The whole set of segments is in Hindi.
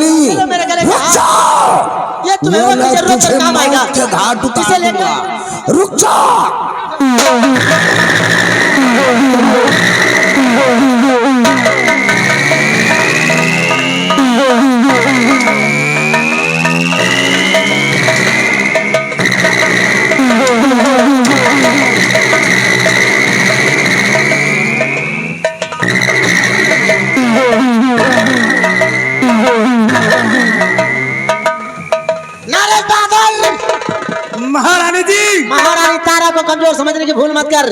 रानी रुक जा, ये तुम्हें वक्त की जरूरत पर काम आएगा। घाट इसे लेकर रुक जा। महारानी जी, महारानी तारा को कमजोर समझने की भूल मत कर,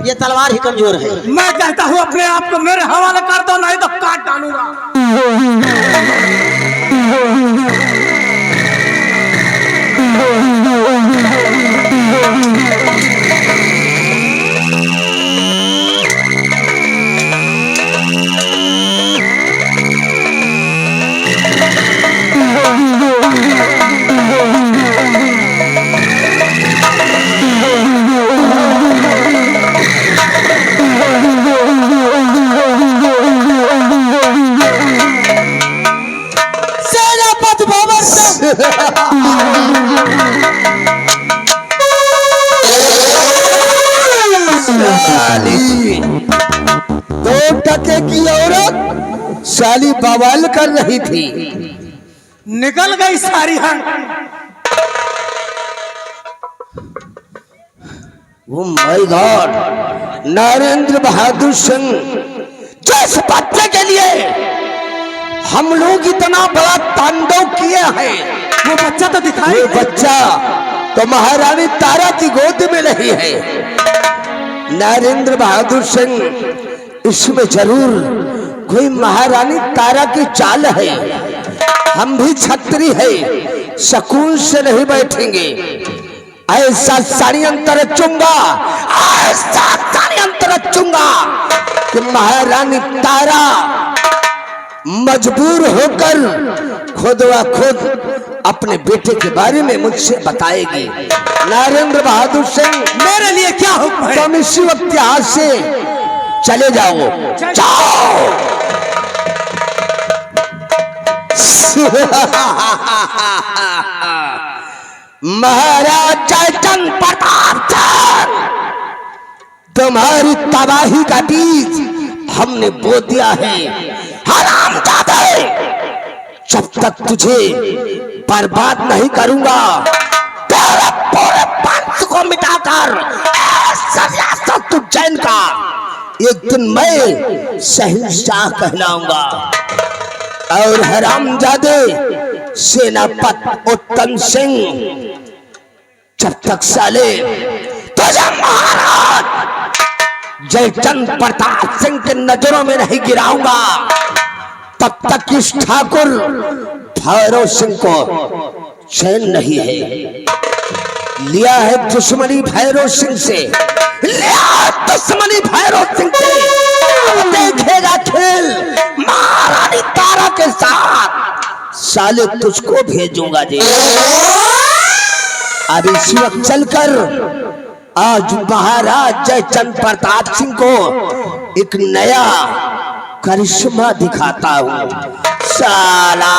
ये तलवार ही कमजोर है। मैं कहता हूँ अपने आप को मेरे हवाले कर दो, नहीं तो काट डालूंगा। दो टके की औरत साली बवाल कर रही थी, निकल गई सारी हन। Oh my God, Narendra Bahadur Singh, जिस बच्चे के लिए हम लोग इतना बड़ा तांडव किए हैं, वो बच्चा तो दिखाई, वो बच्चा तो महारानी तारा की गोद में नहीं है। नरेंद्र बहादुर सिंह, इसमें जरूर कोई महारानी तारा की चाल है। हम भी छत्री है, सुकून से नहीं बैठेंगे। ऐसा षड्यंत्र रचूंगा, ऐसा षड्यंत्र रचूंगा कि महारानी तारा मजबूर होकर खुद व खुद अपने बेटे के बारे में मुझसे बताएगी। नरेंद्र बहादुर सिंह, मेरे लिए क्या हुक्म है? तुम इसी वक्त यहाँ से चले जाओ, जाओ। महाराज जयचंद प्रताप चंद, तुम्हारी तबाही का बीज हमने बो दिया है। हरामजादे, जब तक तुझे बर्बाद नहीं करूंगा, तेरे पूरे वंश को मिटाकर रियासत उज्जैन का एक दिन मैं शहंशाह कहलाऊंगा। और हरामजादे सेनापति उत्तम सिंह, जब तक साले तुझे महाराज जयचंद प्रताप सिंह के नजरों में नहीं गिराऊंगा, तब तक इस ठाकुर भैरव सिंह को चैन नहीं है। लिया है दुश्मनी भैरव सिंह से, लिया दुश्मनी भैरव सिंह से। देखेगा खेल महारानी तारा के साथ, साले तुझको भेजूंगा जी। अब इसी वक्त चलकर आज महाराज जयचंद प्रताप सिंह को एक नया करिश्मा दिखाता हूं। साला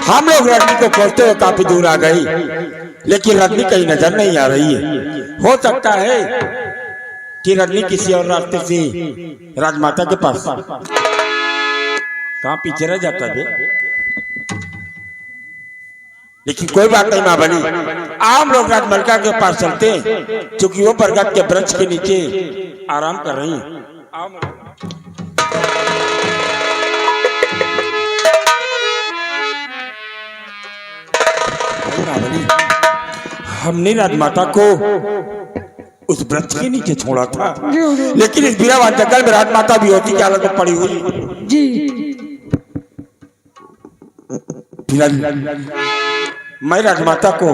हम लोग रजनी को खोजते हुए काफी दूर आ गई, लेकिन रजनी कहीं नजर नहीं आ रही है। हो सकता है कि रजनी किसी और रास्ते से राजमाता के पास, कहाँ पीछे रह जाता है। लेकिन कोई बात नहीं माँ बनी, हम लोग राजमलका के पास चलते हैं, क्योंकि वो बरगद के वृक्ष के नीचे आराम कर रही हैं। हमने राजमाता को उस वृक्ष के नीचे छोड़ा था, लेकिन इस बीरावान जंगल में राजमाता भी होती की हालत में पड़ी हुई जी। मैं राजमाता को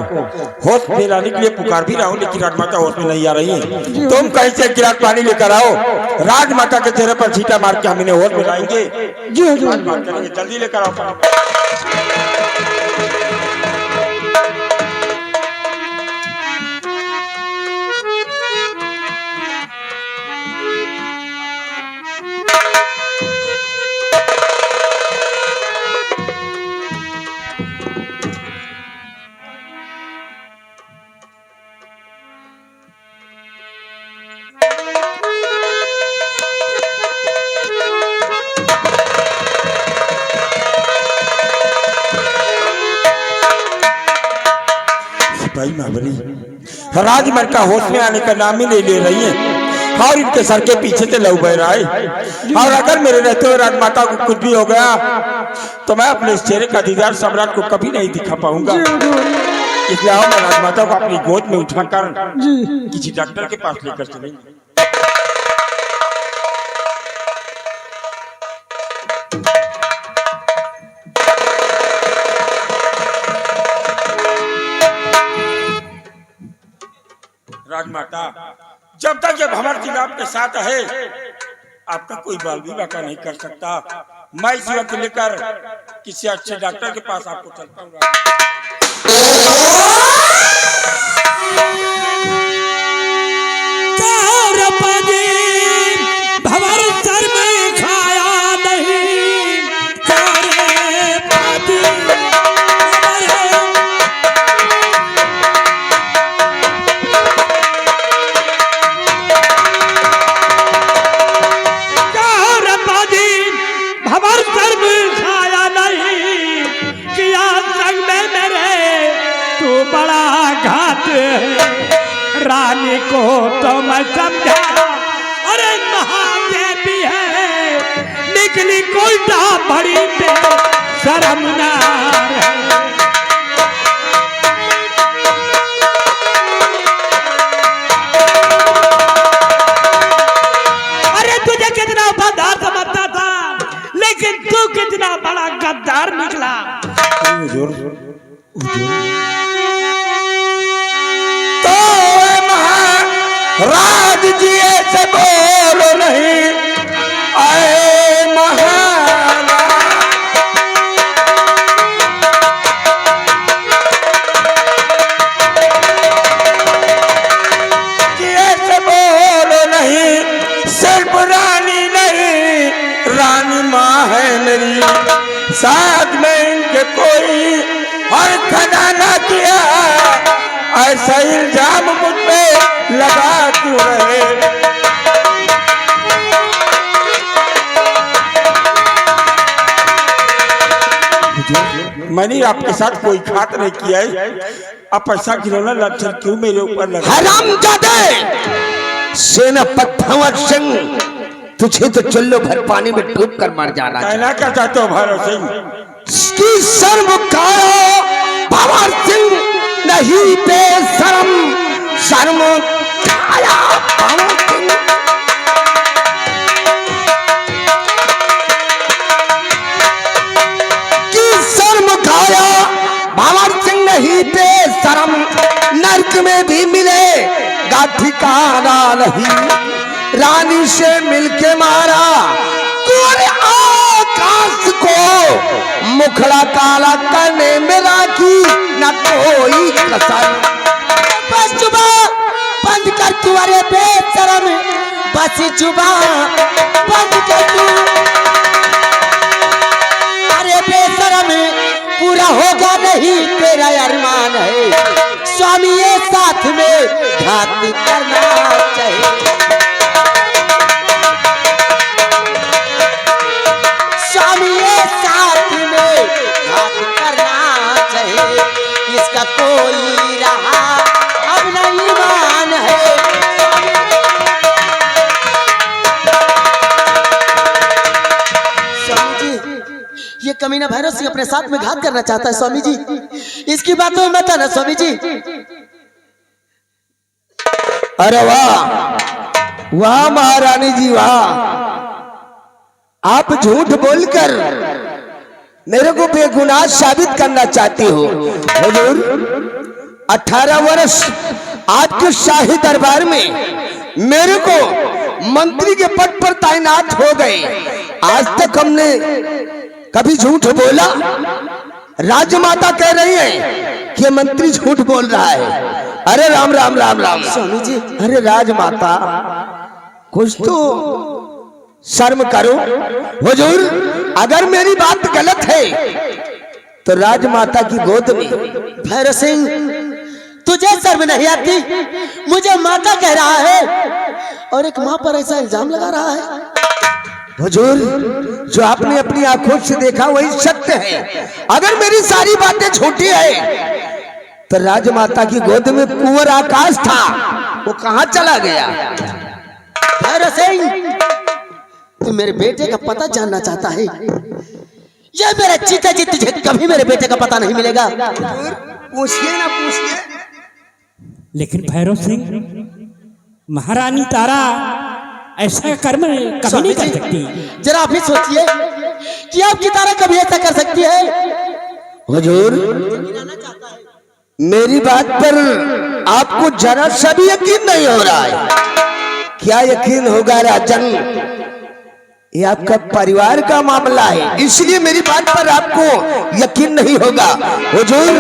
होश में लाने के लिए पुकार भी रहा हूँ, लेकिन राजमाता होश में नहीं आ रही है। तुम कहीं से गिलास पानी लेकर आओ, राजमाता के चेहरे पर छींटा मार के हम इन्हें होश में लाएंगे जी। जल्दी लेकर आओ। भाई महाबली राजमहल का होश में आने का नाम ही नहीं ले रही है और इनके सर के पीछे से लहू बह रहा है। और अगर मेरे रहते हुए राजमाता को कुछ भी हो गया तो मैं अपने इस चेहरे का दीदार सम्राट को कभी नहीं दिखा पाऊंगा। इसलिए आओ मैं राजमाता को अपनी गोद में उठाकर किसी डॉक्टर के पास लेकर चलेंगे। राजमाता जब तक ये भंवर सिंह आपके साथ है आपका कोई बाल विवाह का नहीं कर सकता। मैं इस वक्त लेकर किसी अच्छे डॉक्टर के पास आपको चलता हूँ। भंवर सर में खाया नहीं रानी को तो मैं समझा अरे महादेवी है निकली कोई बड़ी शर्मनार है। अरे तुझे कितना वफादार समझता था लेकिन तू कितना बड़ा गद्दार निकला। राज जी ऐसे बोलो नहीं आए महाराज जी ऐसे बोलो नहीं सिर्फ रानी नहीं रानी माँ है मेरी साथ में इनके कोई और खजाना किया ऐसा इल्जाम मुझ पे लगा क्यों रहे। मैंने आपके साथ कोई घात नहीं किया है। आप ऐसा गिरोना लक्षण क्यों मेरे ऊपर लगा? हरामजादे सेनापति भंवर सिंह तुझे तो चुल्लो भर पानी में डूब कर मर जाना कहना क्या चाहते हो भंवर सिंह? इसकी शर्म खाओ भंवर सिंह नहीं बेशर्म शर्म खाया भंवर सिंह। की शर्म खाया भंवर सिंह नहीं बेशर्म नरक में भी मिले ठिकाना नहीं रानी से मिलके मारा पूरे आकाश को मुखड़ा काला करने में राखी न कोई कसर। बस जुबा बंद कर तू अरे बेशरम बस जुबा बंद कर तू अरे बेशरम पूरा होगा नहीं तेरा अरमान है स्वामी ये साथ में घात करना चाहिए। स्वामी ये साथ में घात करना चाहिए इसका कोई रहा अब नहीं मान है। स्वामी जी ये कमीना भैरव सिंह अपने साथ में घात करना चाहता है स्वामी जी इसकी बातों में मत आना स्वामी जी। अरे वाह वाह महारानी जी वाह आप झूठ बोलकर मेरे को बेगुनाह साबित करना चाहती हो। हुजूर 18 वर्ष आपके शाही दरबार में मेरे को मंत्री के पद पर तैनात हो गए आज तक हमने कभी झूठ बोला? राजमाता कह रही है कि मंत्री झूठ बोल रहा है। अरे राम राम राम राम स्वामी जी अरे राजमाता कुछ तो शर्म करो। हुजूर अगर मेरी बात गलत है तो राजमाता की गोद में भैरव सिंह तुझे शर्म नहीं आती मुझे माता कह रहा है और एक माँ पर ऐसा इल्जाम लगा रहा है। हुजूर जो आपने अपनी आंखों से देखा वही सत्य है। अगर मेरी सारी बातें झूठी है तो राजमाता की गोद में कुंवर आकाश था, वो कहाँ चला गया? भैरव सिंह, तू मेरे बेटे का पता जानना चाहता है? ये मेरा जीता जी तुझे कभी मेरे बेटे का पता नहीं मिलेगा। पूछिए ना, पूछिए। लेकिन भैरव सिंह, महारानी तारा ऐसा कर्म कभी नहीं कर सकती। जरा आप ही सोचिए कि आपकी तारा कभी ऐसा कर सकती है? हुजूर, मेरी बात पर आपको जरा सा भी यकीन नहीं हो रहा है। क्या यकीन होगा राजन? ये आपका परिवार का मामला है, इसलिए मेरी बात पर आपको यकीन नहीं होगा। हुजूर,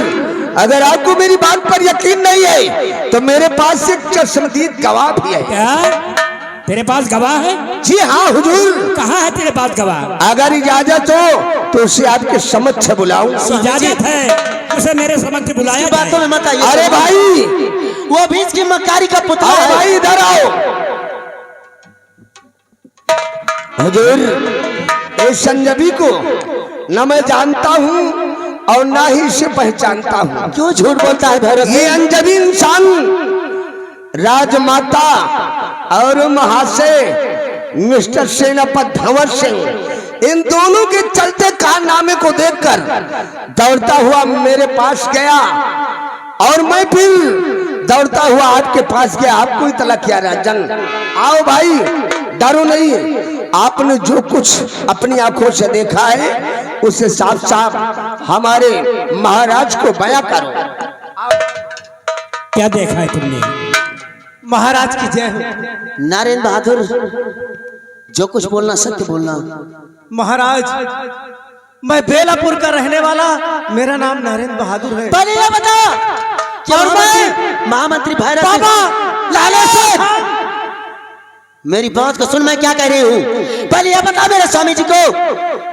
अगर आपको मेरी बात पर यकीन नहीं है तो मेरे पास एक चश्मदीद गवाह भी है। क्या तेरे पास गवाह है? जी हाँ हुजूर। कहाँ है तेरे पास गवाह? अगर इजाजत हो तो उसे आपके समक्ष बुलाऊं। इजाजत है, उसे मेरे समक्ष बुलाया जाए। बातों में मत आइए। अरे भाई, वो भी इसकी मकारी का पुतला अरे है। भाई इधर आओ। हुजूर, इस संजबी को न मैं जानता हूँ और ना ही इसे पहचानता हूँ। क्यों झूठ बोलता है भैरव? ये अनजबी इंसान राजमाता और महाशय मिस्टर सेनापति धंवर सिंह, इन दोनों के चलते कारनामे को देखकर दौड़ता हुआ मेरे पास गया और मैं फिर दौड़ता हुआ आपके पास गया, आपको इतला किया। राजन, आओ भाई, डरो नहीं। आपने जो कुछ अपनी आंखों से देखा है उसे साफ साफ हमारे महाराज को बयां करो। क्या देखा है तुमने? महाराज की जय हो। नारायण बहादुर, जो कुछ बोलना सत्य बोलना। महाराज, मैं बेलापुर का रहने वाला, मेरा नाम नारायण बहादुर है। पहले ये बता कि महामंत्री भैरव सिंह लाले से मेरी बात को सुन, मैं क्या कह रही हूँ। पहले ये बता मेरे स्वामी जी को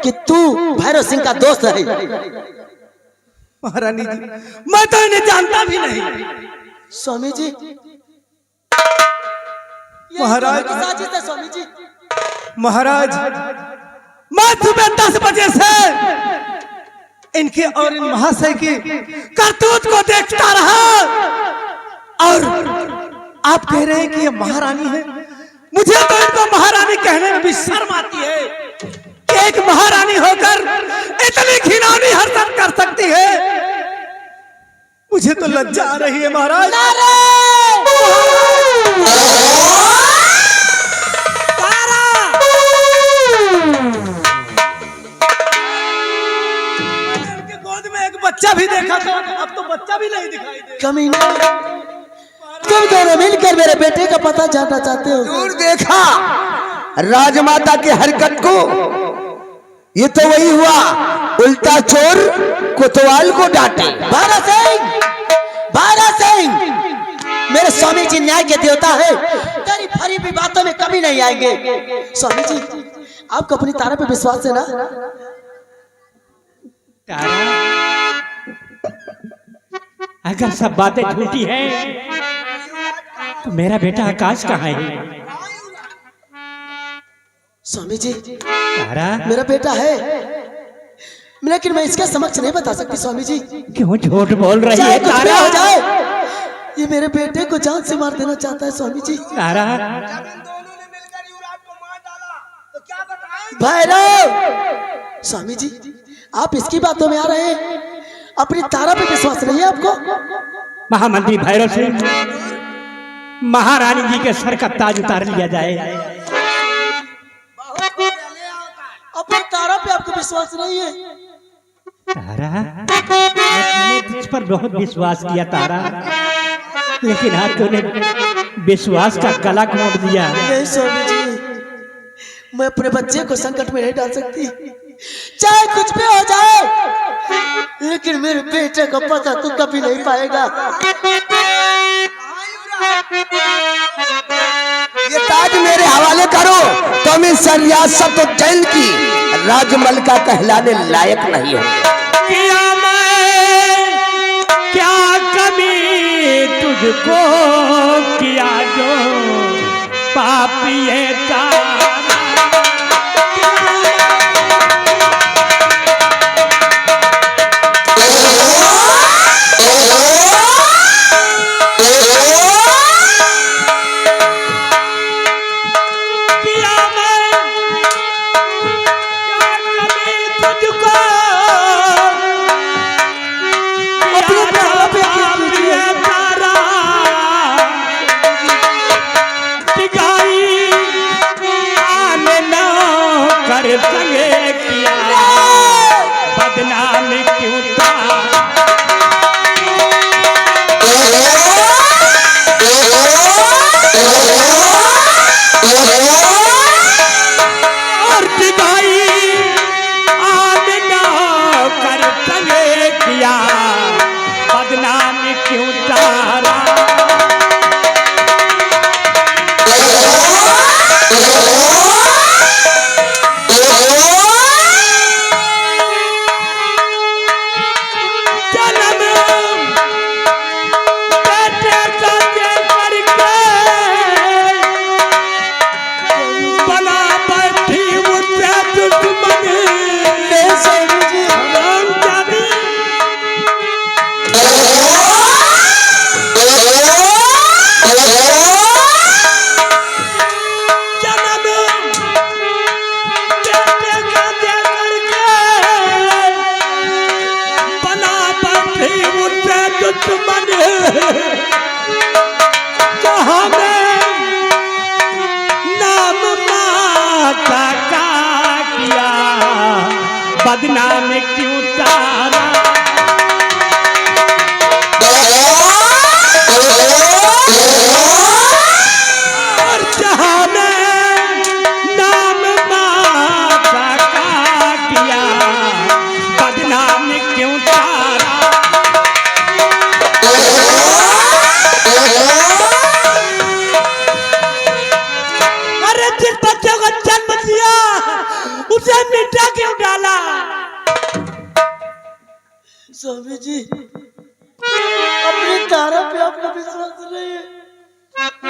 कि तू भैरव सिंह का दोस्त है। महारानी जी, मैं तो इन्हें जानता भी नहीं। स्वामी जी, महाराज, की साजिश है स्वामी जी। महाराज, मैं सुबह 10 बजे से इनके और इन महाशय की करतूत को देखता रहा और आप कह रहे हैं कि ये महारानी है। मुझे तो इनको महारानी कहने में भी शर्म आती है कि एक महारानी होकर इतनी घिनौनी हरकत कर सकती है। मुझे तो लज्जा आ रही है महाराज। उनके गोद में एक बच्चा भी देखा था, अब तो बच्चा भी नहीं दिखाई दे। कमीना, तुम दोनों मिलकर मेरे बेटे का पता जानना चाहते हो? दूर देखा राजमाता की हरकत को, ये तो वही हुआ, उल्टा चोर कोतवाल को डांटे। भैरव सिंह, भैरव सिंह, मेरे स्वामी जी न्याय के देवता है, तेरी फरी भी बातों में कभी नहीं आएंगे। स्वामी जी, आपको अपनी तारा पे विश्वास है ना? तारा, अगर सब बातें झूठी हैं तो मेरा बेटा आकाश कहाँ है? स्वामी जी, तारा, मेरा बेटा है, लेकिन मैं इसके समक्ष नहीं बता सकती। स्वामी जी, क्यों झूठ बोल रही चाहे है कुछ भी तारा? हो जाए, ये मेरे बेटे को जान से मार देना चाहता है। स्वामी जी, तारा, भैरव, स्वामी जी, आप इसकी बातों में आ रहे हैं, अपनी तारा पे विश्वास नहीं है आपको? महामंत्री भैरव सिंह, महारानी जी के सर का ताज उतार लिया जाए। अपनी तारा पे आपको विश्वास नहीं है? तारा, मैंने तुझ पर बहुत विश्वास किया तारा, लेकिन आज तूने विश्वास का गला घोंट दिया। नहीं स्वामी जी, मैं अपने बच्चे को संकट में नहीं डाल सकती, चाहे कुछ भी हो जाए, लेकिन मेरे बेटे को पता तू कभी नहीं पाएगा। ये ताज मेरे हवाले करो तो मैं सरियासत और जेल की राजमलका कहलाने लायक नहीं हूँ। किया मैं क्या कमी तुझको किया जो पापी है तारा। दुश्मन जहाँ में नाम माता का किया बदनाम क्यों तारा और जहाँ में नाम माता का किया बदनाम क्यों तारा अरे जिस बच्चों को जन्म दिया उसे मिटा क्यों डाला स्वामी जी अपनी तारा पे आपका विश्वास नहीं है।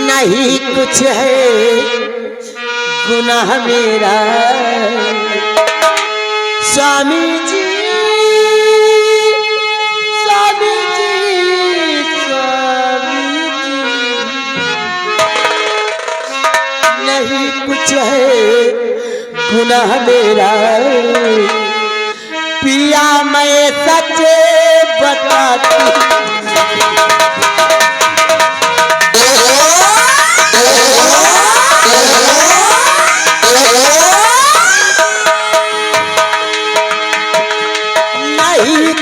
नहीं कुछ है गुनाह मेरा स्वामी जी स्वामी जी स्वामी जी नहीं कुछ है गुनाह मेरा पिया मैं सच बताती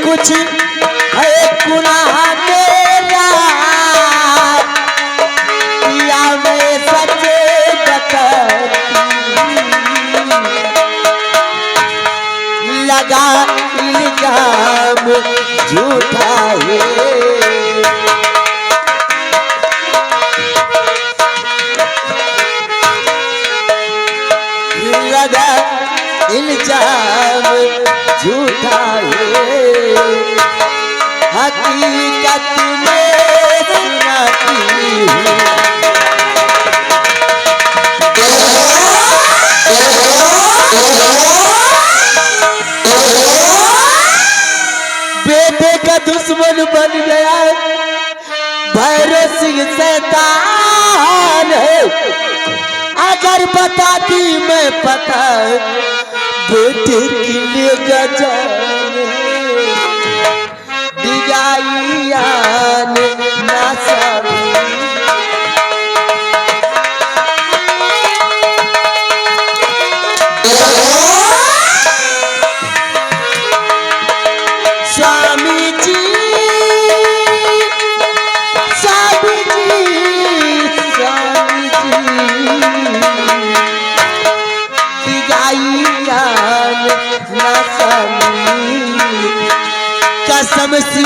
कुछ है गुनाह मेरा या मैं सच बताती लगा इल्जाम झूठा है लगा इल्जाम झूठा है हकीकत में सुनाती हूँ बेटे का दुश्मन बन गया भैरव सिंह शैतान है अगर बताती मैं पता बेटे के लिए गजान दिगाइयान नासाबी स्वामी जी स्वामी जी स्वामी जी दिगाइयान नासाबी कसम सी